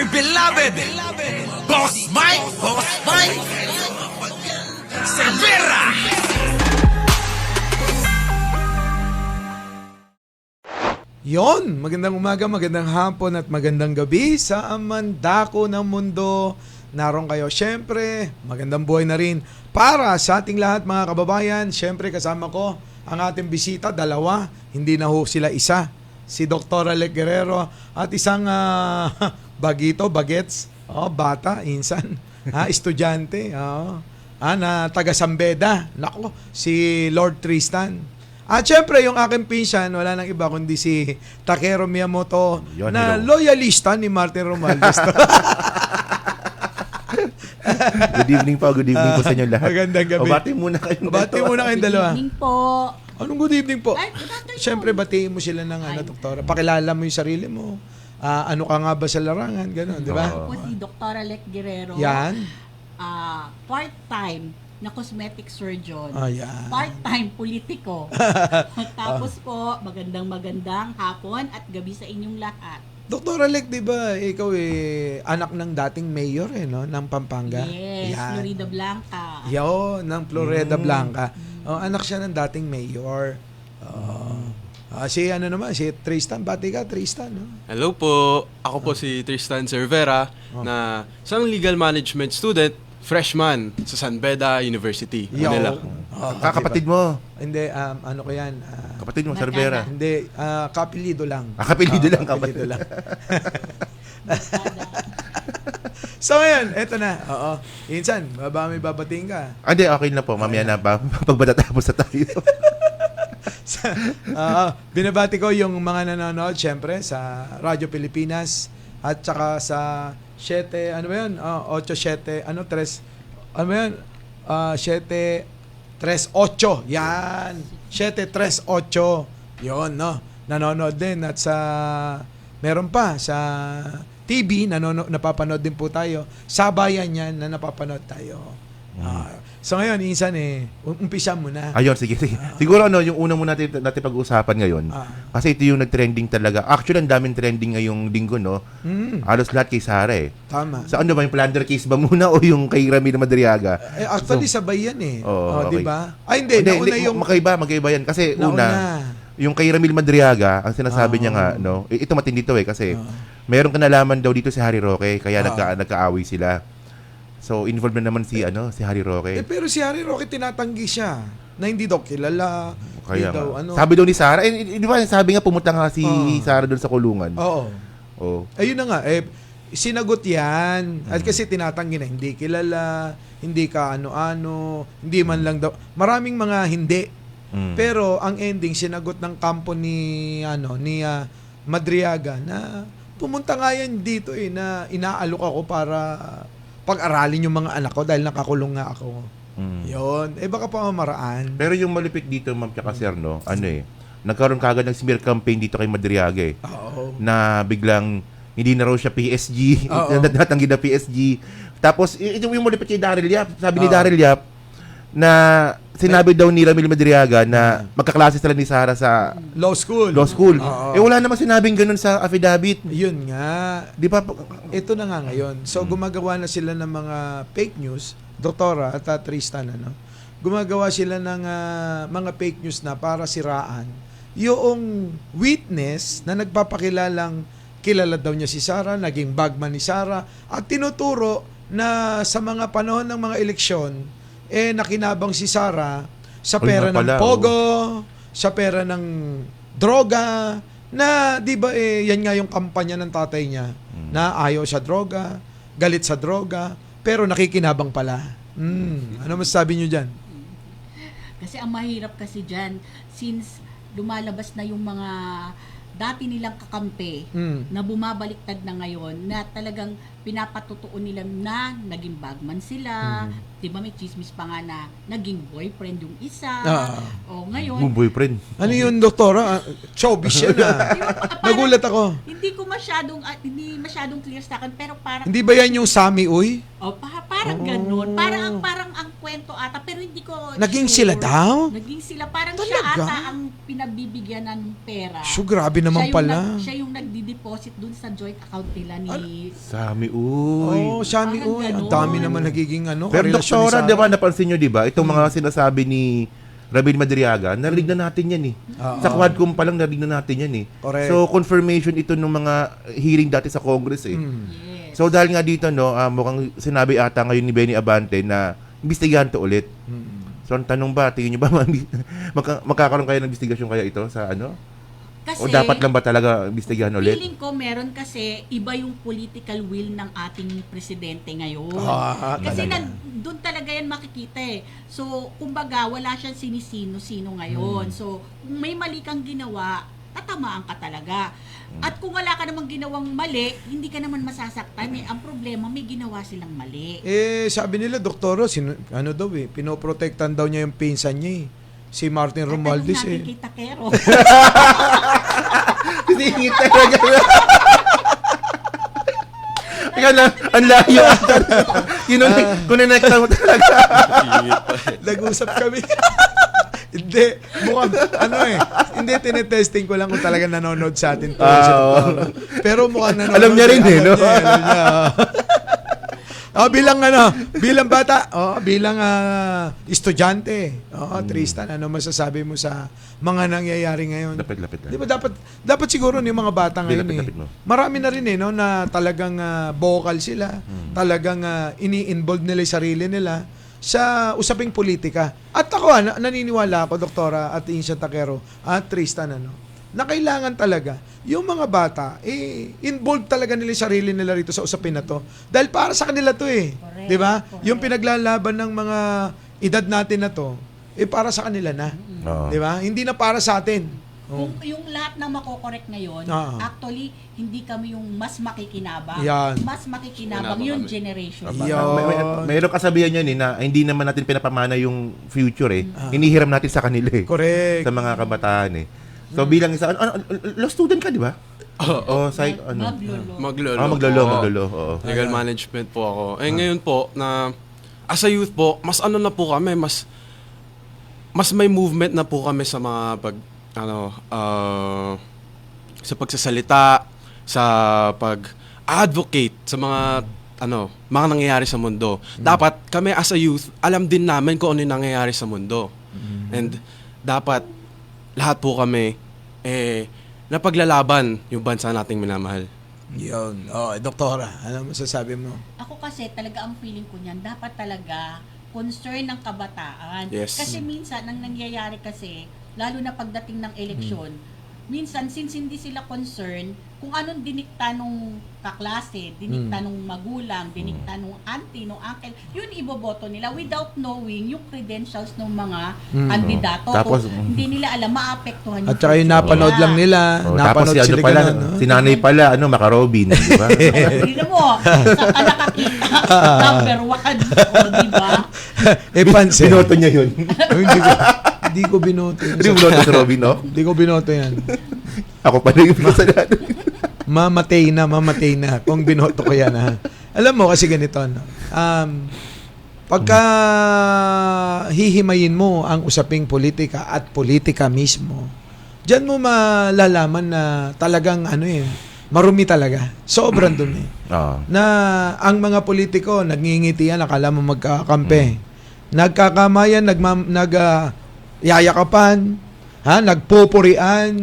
beloved Boss Mike Cervera. Yon, magandang umaga, magandang hapon at magandang gabi sa amandako ng mundo. Naroon kayo. Siyempre, magandang buhay na rin para sa ating lahat mga kababayan. Siyempre, kasama ko ang ating bisita, dalawa. Hindi na ho sila isa. Si Dr. Alec Guerrero at isang bagets, bata, insan, estudyante, na taga Sambeda. Nako, si Lord Tristan. At syempre, yung aking pinsan, wala nang iba kundi si Takeru Miyamoto Yun, na hello. loyalista ni Martin Romualdez. Good evening po sa inyo lahat. Magandang gabi. O, bati muna kayong Kayong dalawa. Good evening po. Anong good evening po? Ay, good afternoon. Siyempre, batiin mo sila ng doktora. Pakilala mo yung sarili mo. Ano ka nga ba sa larangan? Ganon, di ba? Ako po si Dr. Alec Guerrero. Yan. Part-time na cosmetic surgeon. Yan. Part-time politiko. Tapos po, magandang hapon at gabi sa inyong lahat. Dr. Alec, di ba, ikaw anak ng dating mayor no? Ng Pampanga? Yes, Yan. Florida Blanca. Ng Florida Blanca. Anak siya ng dating mayor. Si Tristan. Bati ka, Tristan. No? Hello po. Ako po si Tristan Cervera na isang legal management student, freshman sa San Beda University, Manila. Kakapatid mo. Hindi, ano ko yan? Kapatid mo, Cervera. Hindi, kapilido lang. Kapilido lang, kapilido kapatid. lang. So ngayon, eto na. Oo. Insan, may babatiin ka. Hindi, okay na po. Mamaya na pa. Pagbatatapos na tayo. Binabati ko yung mga nanonood, syempre, sa Radyo Pilipinas at saka sa 7, ano ba yun? 8, 7, 3, ano ba yun? 7, 3, 8. Yan. 7, 3, 8. Yun, no? Nanonood din. At sa, meron pa, sa TV, napapanood din po tayo. Sabayan yan na napapanood tayo. So ngayon, insan umpisa mo na. Ayun, sige. Siguro yung una muna natin pag-uusapan ngayon. Kasi ito yung nag-trending talaga. Actually, ang daming trending ngayong linggo, no? Halos lahat kay Sara Tama. Sa ano ba, yung plunder case ba muna o yung kay Ramil Madriaga? Actually, sabay yan Okay. di ba? Ay, hindi. Nauna yung... Magkaiba yan. Kasi yung kay Ramil Madriaga, ang sinasabi niya nga, no? Ito matindi to kasi meron kanalaman daw dito si Harry Roque, kaya nagkaaway sila. So, involved na naman si Harry Roque. Pero si Harry Roque tinatanggi siya na hindi daw kilala. Kaya daw, sabi daw ni Sara, di ba sabi nga pumunta nga si Sara doon sa kulungan. Oo. Ayun na nga, sinagot yan. At kasi tinatanggi na hindi kilala, hindi ka ano-ano, hindi man lang daw. Maraming mga hindi. Pero ang ending, sinagot ng kampo ni Madriaga na pumunta nga yan dito na inaalok ako para pag-aralin yung mga anak ko dahil nakakulong nga ako. Yun. Baka pa mamaraan. Pero yung malupit dito, Ma'am tsaka Sir, no? Nagkaroon kagad ng smear campaign dito kay Madriaga na biglang hindi na raw siya PSG, natanggi na PSG. Tapos, ito yung malupit kay Daryl Yap. Sabi ni Daryl Yap na sinabi daw ni Ramil Madriaga na magkaklase sila ni Sara sa law school. Wala naman sinabing ganun sa affidavit. Yun nga. Di ba? Ito na nga ngayon. So, gumagawa na sila ng mga fake news, Doktora at Tristan, gumagawa sila ng mga fake news na para siraan yung witness na nagpapakilalang kilala daw niya si Sara, naging bagman ni Sara, at tinuturo na sa mga panahon ng mga eleksyon, nakinabang si Sara sa pera ng pogo, sa pera ng droga, na di ba yan nga yung kampanya ng tatay niya, na ayaw sa droga, galit sa droga, pero nakikinabang pala. Ano masasabi niyo dyan? Kasi ang mahirap kasi dyan, since lumalabas na yung mga dati nilang kakampi na bumabaliktad na ngayon na talagang pinapatutuon nila na naging bagman sila. Diba may chismis pa nga na naging boyfriend yung isa. O ngayon... boyfriend. Ano yun, Doktora? Showbiz yan Nagulat ako. Hindi masyadong clear sa akin pero parang... Hindi ba yan yung Sami Uy? Parang ganun. Parang ang kwento ata pero hindi ko... Naging sila daw? Naging sila. Parang Talaga? siya ata ang pinabibigyan ng pera. So, grabe naman pala. Siya yung naka-deposit dun sa joint account nila ni... Sami, uy. Oh, Shami, Parang uy. Ang ganon. dami naman nagiging Pero karelasyon ni doktora, Sarah. di ba, napansin nyo, di ba? Itong mga sinasabi ni Rabin Madriaga, narinig na natin yan eh. Sa Quadcom pa lang narinig na natin yan eh. Correct. So, confirmation ito ng mga hearing dati sa Congress eh. Yes. So, dahil nga dito, no, mukhang sinabi ata ngayon ni Benny Abante na imbestigahan to ulit. So, ang tanong ba, tingin nyo ba magkakaroon kaya ng investigasyon kaya ito sa ano? Kasi, O dapat lang ba talaga imbestigahan ulit? feeling ko meron kasi iba yung political will ng ating presidente ngayon. Kasi doon talaga yan makikita eh. So, kumbaga, wala siyang sinisino-sino ngayon. So, kung may mali kang ginawa, tatamaan ka talaga. At kung wala ka namang ginawang mali, hindi ka naman masasaktan eh. Ang problema, may ginawa silang mali. Sabi nila, Doktoro, pinoprotektan daw niya yung pinsan niya eh. Si Martin Romualdez Tatanong natin eh. kay Takero. Hindi talaga. Ika na, ang layo ata. Kunonekta mo talaga. Nag-usap kami. Hindi. Mukhang, hindi, tinetesting ko lang kung talaga nanonood sa atin. Pero mukhang nanonood. Alam niya rin eh, no? Alam niya. Bilang bata, bilang estudyante. Tristan, ano masasabi mo sa mga nangyayari ngayon? Lapit. Di ba dapat siguro yung mga bata ngayon Lapit mo. Marami na rin no na talagang vocal sila, talagang ini-involve nila yung sarili nila sa usaping politika. At ako naniniwala ako, Doktora at Insa Takero at Tristan na kailangan talaga yung mga bata involved talaga nila yung sarili nila rito sa usapin na to. Dahil para sa kanila to Correct, 'di ba? correct. Yung pinaglalaban ng mga edad natin na to para sa kanila na. Oo. 'Di ba? Hindi na para sa atin. Kung yung lahat na makokorek ngayon, actually, hindi kami yung mas makikinabang. Yan. Mas makikinabang yung generation. Mayroong kasabihan yan eh, na hindi naman natin pinapamana yung future eh. Hinihiram natin sa kanila eh. Correct. Sa mga kabataan eh. So bilang isa, law student ka, di ba? Oo. Maglolo. Maglolo. Oo. Legal management po ako. Ngayon po, na as a youth po, mas ano na po kami, mas may movement na po kami sa mga sa pagsasalita, sa pag-advocate sa mga mga nangyayari sa mundo. Dapat kami as a youth, alam din namin kung ano yung nangyayari sa mundo. And dapat lahat po kami napaglalaban yung bansa nating minamahal. Yun. Doktora, ano masasabi mo? Ako kasi talaga ang feeling ko niyan, dapat talaga concern ng kabataan. Yes. Kasi minsan, ang nangyayari kasi, lalo na pagdating ng eleksyon, minsan, since hindi sila concerned, kung anong dinikta nung kaklase, dinikta nung magulang, dinikta nung auntie, nung uncle, yun iboboto nila without knowing yung credentials ng mga kandidato. Tapos, Kung hindi nila alam, maapektuhan At saka yung napanood lang nila, Tapos napanood si ano sila pala, ganun, no? si nanay pala, Makarobin, di ba? Hindi na mo, saan ka nakakita? Number 1, di ba? Pansin. Binoto niya yun. Hindi ko binoto yun. Hindi mo binoto si Robin, no? Hindi ko binoto yan. Ako pa rin yung kasalanan. Mamatay na. Kung binoto ko yan, ha. Alam mo, kasi ganito, no? Pagka hihimayin mo ang usaping politika at politika mismo, dyan mo malalaman na talagang marumi talaga. Sobrang dumi. Na ang mga politiko, nagngingitian, akala mo magkakampi. Nagkakamayan, yayakapan, nagpupurian,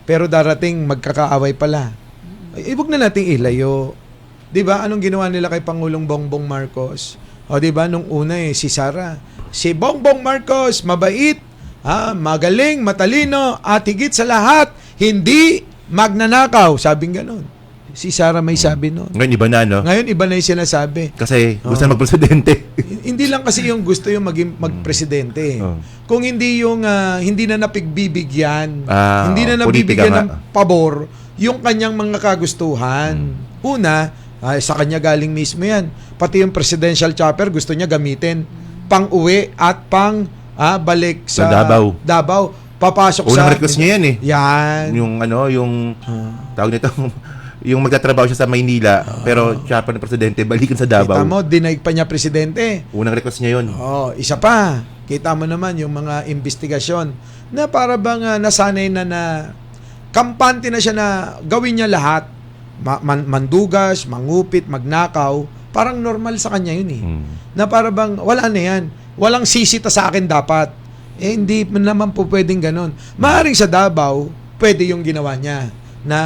pero darating magkakaaway pala. Ibig na nating ilayo. 'Di ba? Anong ginawa nila kay Pangulong Bongbong Marcos? 'Di ba nung una si Sara, si Bongbong Marcos mabait, magaling, matalino, at higit sa lahat hindi magnanakaw, sabing gano'n. Si Sara may sabi noon. Ngayon iba na, no? Ngayon iba na 'yung sinasabi. Kasi gusto na magpresidente. Hindi lang kasi yung gusto yung magpresidente. Kung hindi yung hindi na napigbibigyan, hindi na nabibigyan ng pabor yung kanyang mga kagustuhan. Una, sa kanya galing mismo yan. Pati yung presidential chopper gusto niya gamitin pang-uwi at balik sa Davao. Papasok Unang request niya yan eh. Yan. Yung tawag nito, yung magtatrabaho siya sa Maynila, pero chopper ng presidente, balikan sa Davao. Kita mo, dinaig pa niya presidente. Unang request niya yun. Isa pa. Kita mo naman yung mga investigasyon na para bang nasanay na kampante na siya na gawin niya lahat mandugas, mangupit, magnakaw, parang normal sa kanya yun eh. Na para bang, wala na yan. Walang sisita sa akin dapat. Eh, hindi naman po pwedeng ganon. Maaring sa Davao, pwede yung ginawa niya na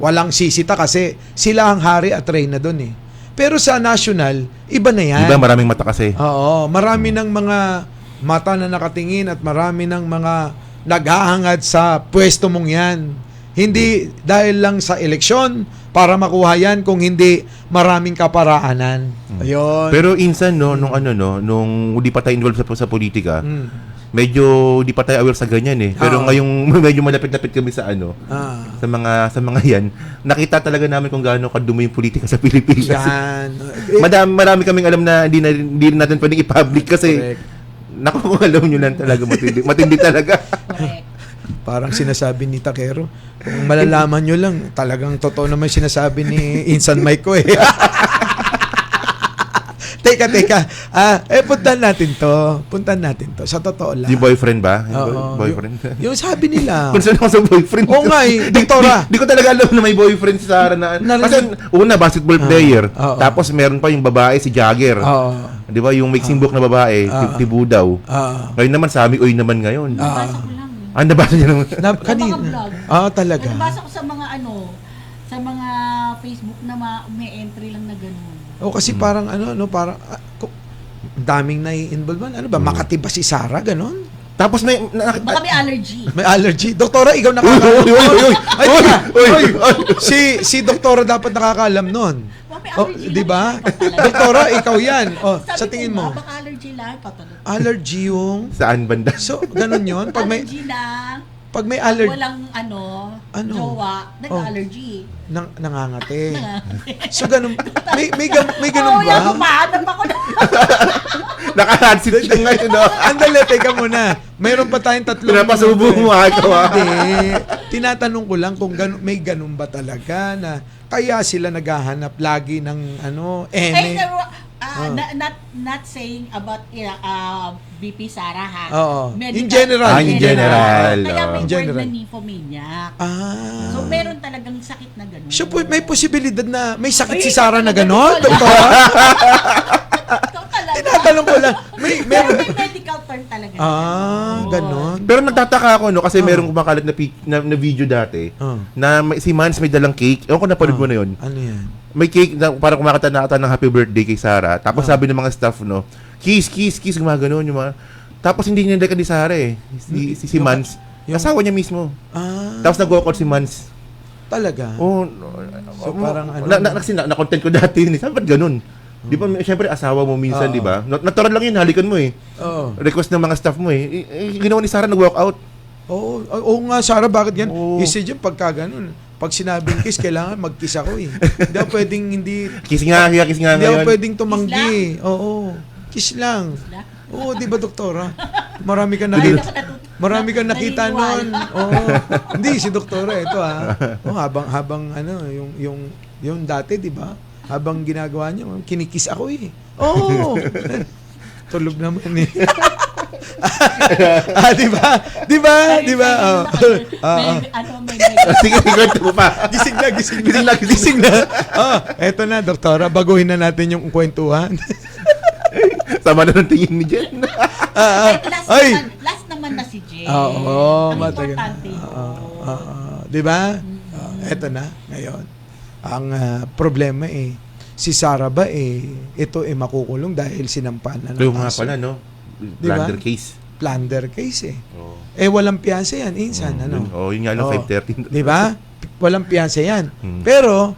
walang sisita kasi sila ang hari at reyna doon eh. Pero sa national, iba na yan. Iba, maraming mata kasi. Oo, marami ng mga mata na nakatingin at marami ng mga naghahangad sa pwesto mong yan. Hindi dahil lang sa eleksyon para makuha yan, kung hindi maraming kaparaanan. Ayun. Pero insan nung hindi pa tayo involved sa politika, medyo di pa tayo aware sa ganyan eh. Pero ngayong medyo malapit-lapit kami sa sa mga yan, nakita talaga namin kung gaano kadumi yung politika sa Pilipinas. Yan. Marami kaming alam na hindi natin pwedeng i-public kasi naku, kung alam nyo lang talaga, matindi talaga. Correct. Parang sinasabi ni Takero, kung malalaman nyo lang, talagang totoo naman sinasabi ni Insan Mike ko eh. Teka. Puntahan natin to. Sa totoo lang. Yung boyfriend ba? Oo. Boyfriend? Yung sabi nila. Concern ako sa boyfriend. Oo nga eh, doktora. Di ko talaga alam na may boyfriend si Sarah na. Kasi una, basketball player. Oo. Tapos meron pa yung babae, si Jagger. Oo. Di ba? Yung mixing book na babae, Tibu daw. Ngayon naman, sabi, uy naman ngayon. Nabasa ko lang eh. Nabasa niya naman. Kanina. vlog. Talaga. Nabasa ko sa mga sa mga Facebook na may entry lang na gano'n. O kasi parang parang daming nai-involve man. Ano ba, Makati ba si Sarah, ganon? Tapos may... Baka may allergy. May allergy. Doktora, ikaw nakakaalam. Ay, teka. Si doktora dapat nakakaalam nun. Baka may allergy. Di ba? lang talaga. Doktora, ikaw yan. Sabi Sa tingin ko mo. nga, baka allergy lang. Patulog. Allergy yung... Saan banda? So, ganun yun? Allergy lang. Pag may allergy... Walang jowa, nag-allergy. Nangangate. So, ganun... May ganun Oo, ba? yan, pumahanap ako na. Nakahansit siya ngayon. Andali, teka muna. Mayroon pa tayong tatlong... Pinapasubo mo ako. Hindi. Tinatanong ko lang kung may ganun ba talaga na kaya sila naghahanap lagi ng Eh, not saying about BP Sara ha. Oo. Medical- In general. In general. Kaya may Oo. In word general. na nymphomaniac. Ah. So, meron talagang sakit na gano'n. So, may posibilidad na may sakit si Ay, Sarah na ganun gano'n, pala. doktora? Ikaw talaga. Tinatanong ko lang. Pero Meron. may medical term talaga. Ganon. Pero nagtataka ako kasi merong kumakalat na video dati na si Mans may dalang cake. Ewan ko napanood mo na yun. Ano yan? May cake na parang kumakanta na ata ng happy birthday kay Sarah. Tapos sabi ng mga staff, kiss, gumagano'n yung mga... Tapos hindi niya ni Sarah eh. Si Mans. Asawa niya mismo. Tapos nag-walk out si Mans. Talaga? Oh, So, parang na-content ko dati yun. Sabi, ba't ganun? Di ba, syempre asawa mo minsan, di ba? Natural lang yun, halikan mo eh. Oo. Request ng mga staff mo eh. Ginawa ni Sarah, nag-walk out. Oo nga, Sarah, bakit yan? Oo. Isa dyan, pagka ganun. Pag sinabing kiss, kailangan mag-kiss ako eh. Hindi ako pwedeng hindi... Kiss nga Hindi ako ngayon. pwedeng tumanggi. Oo. Kiss lang. Oo, di ba, doktora? Marami kang nakita noon. Oo. Hindi, si doktora, ito habang yung dati, di ba? Habang ginagawa niya, kinikiss ako eh. Oo. Tulog naman eh. Di ba? May Sige, kwento mo pa. Gising na. Eto na, doktora, baguhin na natin yung kwentuhan. Sama na ng tingin ni Jen. last naman na si Jay. Oo, Ang matagal. importante yun. Di ba? Eto na, ngayon. Ang problema si Sarah ba ito makukulong dahil sinampanan ng Yung nga kaso. pala, no? Di ba? Blunder case. Plunder case Oh. walang piyansa yan, insan, Yun nga, no, Oo. 513. Di ba? Walang piyansa yan. Hmm. Pero,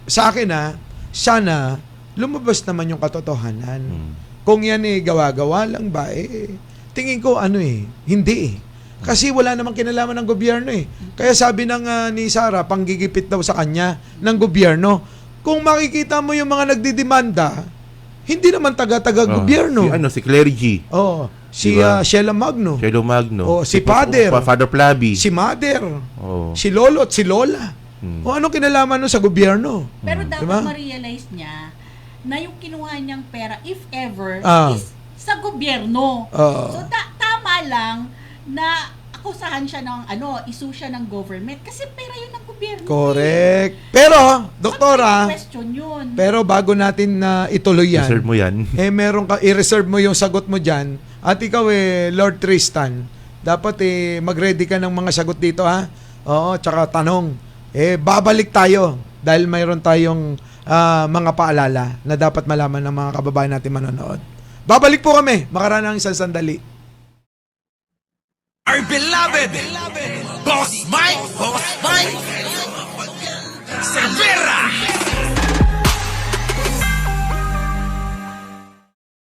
sa akin sana, lumabas naman yung katotohanan. Kung yan gawa-gawa lang ba, tingin ko hindi Kasi wala namang kinalaman ng gobyerno Kaya sabi ng ni Sarah, panggigipit daw sa kanya ng gobyerno. Kung makikita mo yung mga nagdidemanda, hindi naman taga-taga gobyerno. Si Clary G. Si Diba? Sheila Magno. Shelo Magno. Si Father. Father Plaby. Si Mother. Oh. Si Lolo at si Lola. Anong kinalaman nun sa gobyerno? Pero dapat Diba? ma-realize niya na yung kinuha niyang pera, if ever, Ah. is sa gobyerno. Oo. So, tama lang na akusahan siya ng issue siya ng government kasi pera yun ng gobyerno. gobyerno. Correct. Pero, doktora, Question yun. pero bago natin na ituloy yan, Reserve mo yan. meron ka, i-reserve mo yung sagot mo dyan. At ikaw Lord Tristan, dapat mag-ready ka ng mga sagot dito, ha? Oo, tsaka tanong. Babalik tayo dahil mayroon tayong mga paalala na dapat malaman ng mga kababayan natin manonood. Babalik po kami, makaraan ng isang sandali. Our beloved Boss